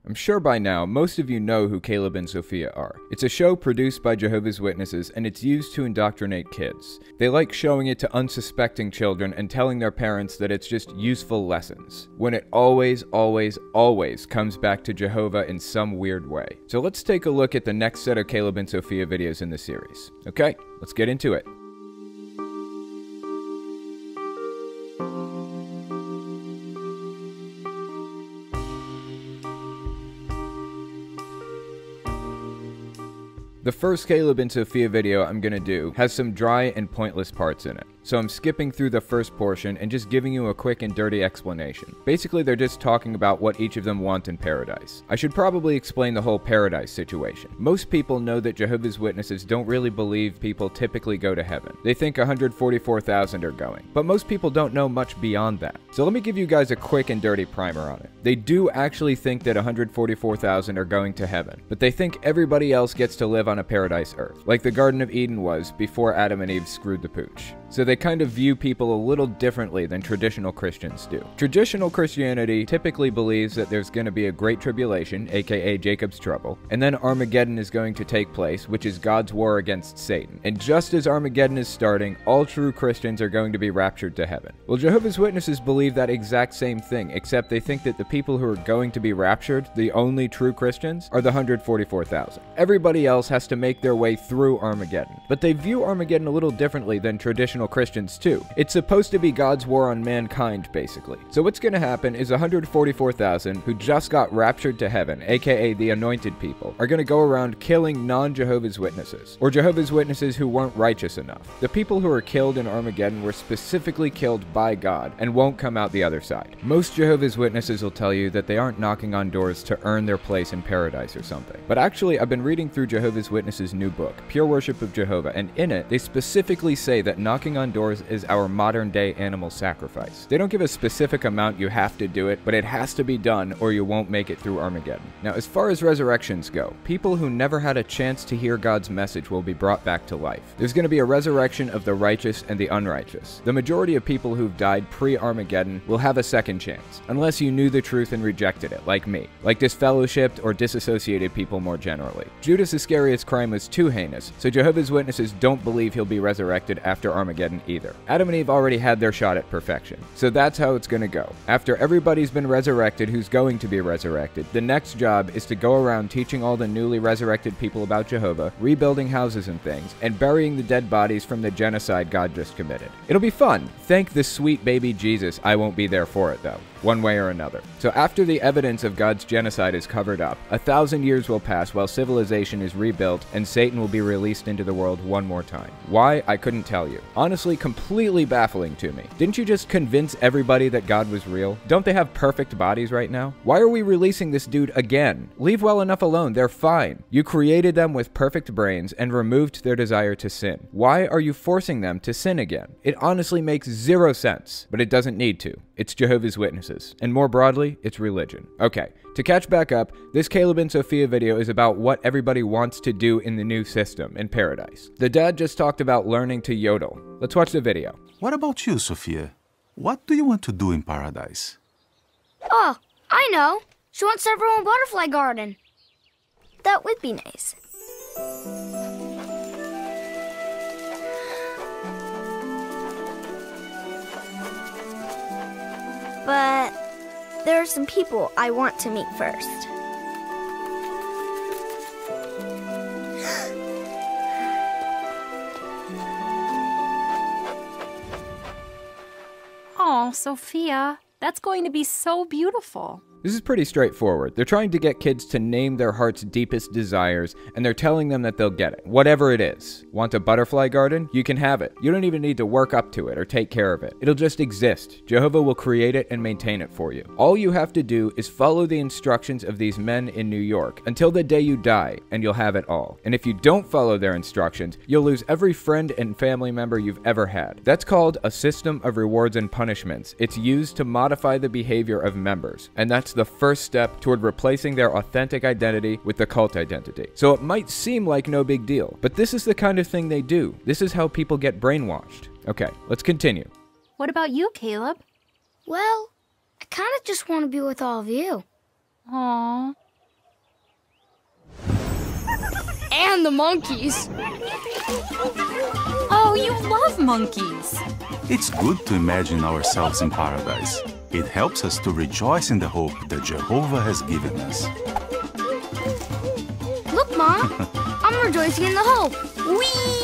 I'm sure by now, most of you know who Caleb and Sophia are. It's a show produced by Jehovah's Witnesses, and it's used to indoctrinate kids. They like showing it to unsuspecting children and telling their parents that it's just useful lessons, when it always comes back to Jehovah in some weird way. So let's take a look at the next set of Caleb and Sophia videos in the series. Okay, let's get into it. The first Caleb and Sophia video I'm gonna do has some dry and pointless parts in it, so I'm skipping through the first portion and just giving you a quick and dirty explanation. Basically, they're just talking about what each of them want in paradise. I should probably explain the whole paradise situation. Most people know that Jehovah's Witnesses don't really believe people typically go to heaven. They think 144,000 are going, but most people don't know much beyond that. So let me give you guys a quick and dirty primer on it. They do actually think that 144,000 are going to heaven, but they think everybody else gets to live on a paradise earth, like the Garden of Eden was before Adam and Eve screwed the pooch. So they kind of view people a little differently than traditional Christians do. Traditional Christianity typically believes that there's going to be a great tribulation, aka Jacob's trouble, and then Armageddon is going to take place, which is God's war against Satan. And just as Armageddon is starting, all true Christians are going to be raptured to heaven. Well, Jehovah's Witnesses believe that exact same thing, except they think that the people who are going to be raptured, the only true Christians, are the 144,000. Everybody else has to make their way through Armageddon. But they view Armageddon a little differently than traditional Christians too. It's supposed to be God's war on mankind, basically. So what's going to happen is 144,000 who just got raptured to heaven, aka the anointed people, are going to go around killing non-Jehovah's Witnesses, or Jehovah's Witnesses who weren't righteous enough. The people who were killed in Armageddon were specifically killed by God and won't come out the other side. Most Jehovah's Witnesses will tell you that they aren't knocking on doors to earn their place in paradise or something. But actually, I've been reading through Jehovah's Witnesses' new book, Pure Worship of Jehovah, and in it, they specifically say that knocking on doors is our modern-day animal sacrifice. They don't give a specific amount you have to do it, but it has to be done or you won't make it through Armageddon. Now, as far as resurrections go, people who never had a chance to hear God's message will be brought back to life. There's going to be a resurrection of the righteous and the unrighteous. The majority of people who've died pre-Armageddon will have a second chance, unless you knew the truth and rejected it, like me, like disfellowshipped or disassociated people more generally. Judas Iscariot's crime was too heinous, so Jehovah's Witnesses don't believe he'll be resurrected after Armageddon either. Adam and Eve already had their shot at perfection, so that's how it's gonna go. After everybody's been resurrected who's going to be resurrected, the next job is to go around teaching all the newly resurrected people about Jehovah, rebuilding houses and things, and burying the dead bodies from the genocide God just committed. It'll be fun. Thank the sweet baby Jesus, I won't be there for it though, one way or another. So after the evidence of God's genocide is covered up, 1,000 years will pass while civilization is rebuilt and Satan will be released into the world one more time. Why? I couldn't tell you. Honestly, completely baffling to me. Didn't you just convince everybody that God was real? Don't they have perfect bodies right now? Why are we releasing this dude again? Leave well enough alone, they're fine. You created them with perfect brains and removed their desire to sin. Why are you forcing them to sin again? It honestly makes zero sense, but it doesn't need to. It's Jehovah's Witnesses, and more broadly, it's religion. Okay, to catch back up, this Caleb and Sophia video is about what everybody wants to do in the new system, in paradise. The dad just talked about learning to yodel. Let's watch the video. What about you, Sophia? What do you want to do in paradise? Oh, I know. She wants her own butterfly garden. That would be nice. But there are some people I want to meet first. Oh, Sophia, that's going to be so beautiful. This is pretty straightforward. They're trying to get kids to name their heart's deepest desires, and they're telling them that they'll get it, whatever it is. Want a butterfly garden? You can have it. You don't even need to work up to it or take care of it. It'll just exist. Jehovah will create it and maintain it for you. All you have to do is follow the instructions of these men in New York until the day you die, and you'll have it all. And if you don't follow their instructions, you'll lose every friend and family member you've ever had. That's called a system of rewards and punishments. It's used to modify the behavior of members, and that's the first step toward replacing their authentic identity with the cult identity. So it might seem like no big deal, but this is the kind of thing they do. This is how people get brainwashed. Okay, let's continue. What about you, Caleb? Well, I kind of just want to be with all of you. Aww. And the monkeys. Oh, you love monkeys. It's good to imagine ourselves in paradise. It helps us to rejoice in the hope that Jehovah has given us. Look, Mom. I'm rejoicing in the hope. Whee!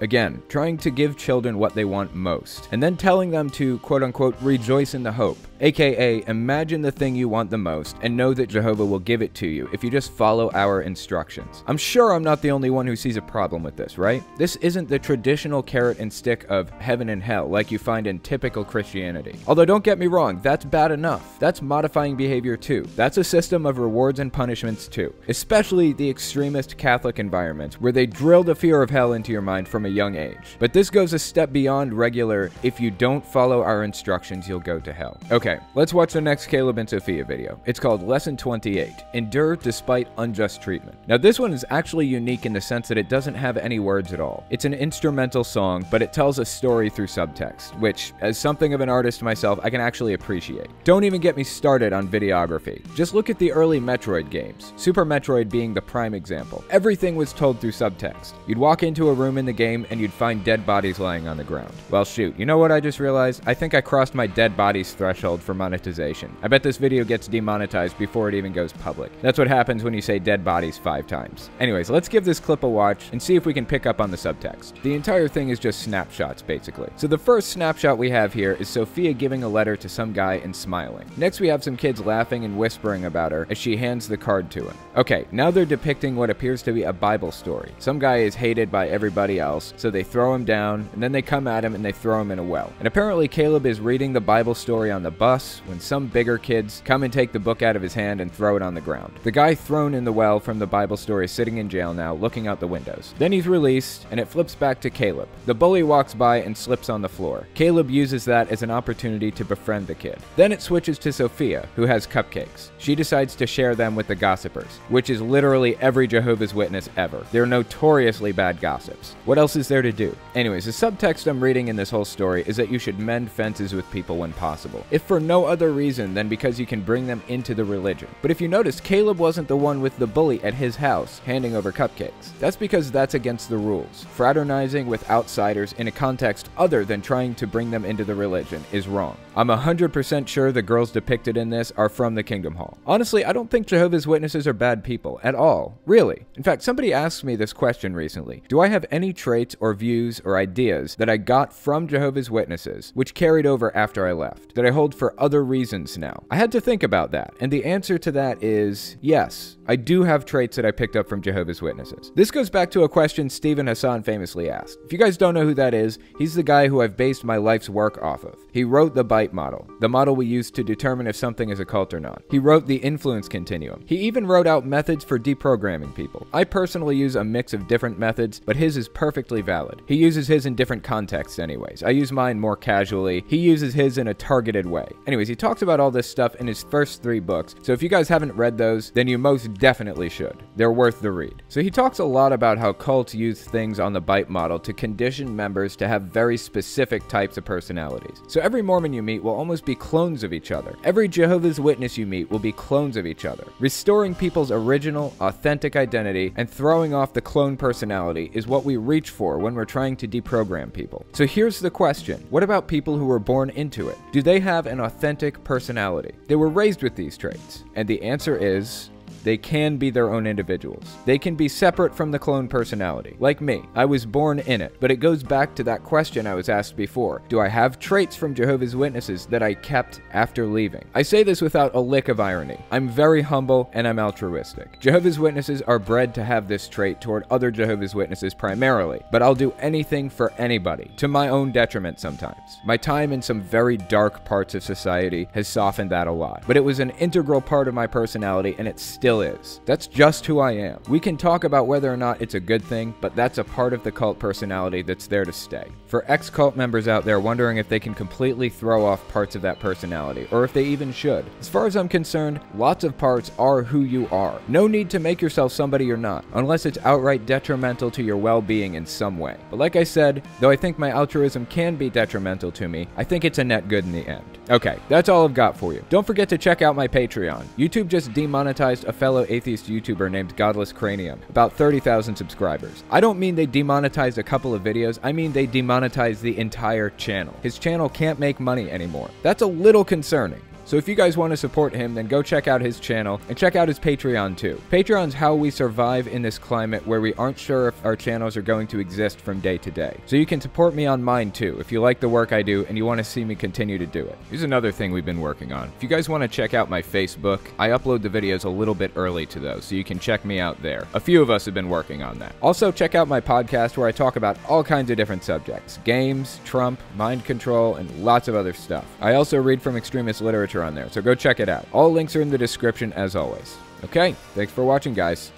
Again, trying to give children what they want most, and then telling them to quote-unquote rejoice in the hope, aka imagine the thing you want the most and know that Jehovah will give it to you if you just follow our instructions. I'm sure I'm not the only one who sees a problem with this, right? This isn't the traditional carrot and stick of heaven and hell like you find in typical Christianity. Although don't get me wrong, that's bad enough. That's modifying behavior too. That's a system of rewards and punishments too, especially the extremist Catholic environments where they drill the fear of hell into your mind from a young age. But this goes a step beyond regular, if you don't follow our instructions, you'll go to hell. Okay, let's watch the next Caleb and Sophia video. It's called Lesson 28, Endure Despite Unjust Treatment. Now this one is actually unique in the sense that it doesn't have any words at all. It's an instrumental song, but it tells a story through subtext, which, as something of an artist myself, I can actually appreciate. Don't even get me started on videography. Just look at the early Metroid games, Super Metroid being the prime example. Everything was told through subtext. You'd walk into a room in the game and you'd find dead bodies lying on the ground. Well shoot, you know what I just realized? I think I crossed my dead bodies threshold for monetization. I bet this video gets demonetized before it even goes public. That's what happens when you say dead bodies 5 times. Anyways, let's give this clip a watch and see if we can pick up on the subtext. The entire thing is just snapshots, basically. So the first snapshot we have here is Sophia giving a letter to some guy and smiling. Next we have some kids laughing and whispering about her as she hands the card to him. Okay, now they're depicting what appears to be a Bible story. Some guy is hated by everybody else, so they throw him down, and then they come at him and they throw him in a well. And apparently Caleb is reading the Bible story on the bus when some bigger kids come and take the book out of his hand and throw it on the ground. The guy thrown in the well from the Bible story is sitting in jail now, looking out the windows. Then he's released, and it flips back to Caleb. The bully walks by and slips on the floor. Caleb uses that as an opportunity to befriend the kid. Then it switches to Sophia, who has cupcakes. She decides to share them with the gossipers, which is literally every Jehovah's Witness ever. They're notoriously bad gossips. What else is there to do? Anyways, the subtext I'm reading in this whole story is that you should mend fences with people when possible, if for no other reason than because you can bring them into the religion. But if you notice, Caleb wasn't the one with the bully at his house handing over cupcakes. That's because that's against the rules. Fraternizing with outsiders in a context other than trying to bring them into the religion is wrong. I'm 100% sure the girls depicted in this are from the Kingdom Hall. Honestly, I don't think Jehovah's Witnesses are bad people at all. Really. In fact, somebody asked me this question recently. Do I have any traits or views or ideas that I got from Jehovah's Witnesses which carried over after I left, that I hold for other reasons now? I had to think about that, and the answer to that is yes. I do have traits that I picked up from Jehovah's Witnesses. This goes back to a question Stephen Hassan famously asked. If you guys don't know who that is, he's the guy who I've based my life's work off of. He wrote the BITE model, the model we use to determine if something is a cult or not. He wrote the influence continuum. He even wrote out methods for deprogramming people. I personally use a mix of different methods, but his is perfectly valid. He uses his in different contexts anyways. I use mine more casually. He uses his in a targeted way. Anyways, he talks about all this stuff in his first 3 books, so if you guys haven't read those, then you most definitely should. They're worth the read. So he talks a lot about how cults use things on the BITE model to condition members to have very specific types of personalities. So every Mormon you meet will almost be clones of each other. Every Jehovah's Witness you meet will be clones of each other. Restoring people's original, authentic identity and throwing off the clone personality is what we reach for when we're trying to deprogram people. So here's the question. What about people who were born into it? Do they have an authentic personality? They were raised with these traits. And the answer is they can be their own individuals. They can be separate from the clone personality. Like me, I was born in it, but it goes back to that question I was asked before. Do I have traits from Jehovah's Witnesses that I kept after leaving? I say this without a lick of irony. I'm very humble and I'm altruistic. Jehovah's Witnesses are bred to have this trait toward other Jehovah's Witnesses primarily, but I'll do anything for anybody, to my own detriment sometimes. My time in some very dark parts of society has softened that a lot, but it was an integral part of my personality and it still is. That's just who I am. We can talk about whether or not it's a good thing, but that's a part of the cult personality that's there to stay. For ex-cult members out there wondering if they can completely throw off parts of that personality, or if they even should. As far as I'm concerned, lots of parts are who you are. No need to make yourself somebody you're not, unless it's outright detrimental to your well-being in some way. But like I said, though I think my altruism can be detrimental to me, I think it's a net good in the end. Okay, that's all I've got for you. Don't forget to check out my Patreon. YouTube just demonetized a fellow atheist YouTuber named Godless Cranium, about 30,000 subscribers. I don't mean they demonetized a couple of videos, I mean they demonetized the entire channel. His channel can't make money anymore. That's a little concerning. So if you guys want to support him, then go check out his channel and check out his Patreon too. Patreon's how we survive in this climate where we aren't sure if our channels are going to exist from day to day. So you can support me on mine too if you like the work I do and you want to see me continue to do it. Here's another thing we've been working on. If you guys want to check out my Facebook, I upload the videos a little bit early to those, so you can check me out there. A few of us have been working on that. Also, check out my podcast where I talk about all kinds of different subjects. Games, Trump, mind control, and lots of other stuff. I also read from extremist literature on there, so go check it out. All links are in the description as always. Okay, thanks for watching, guys.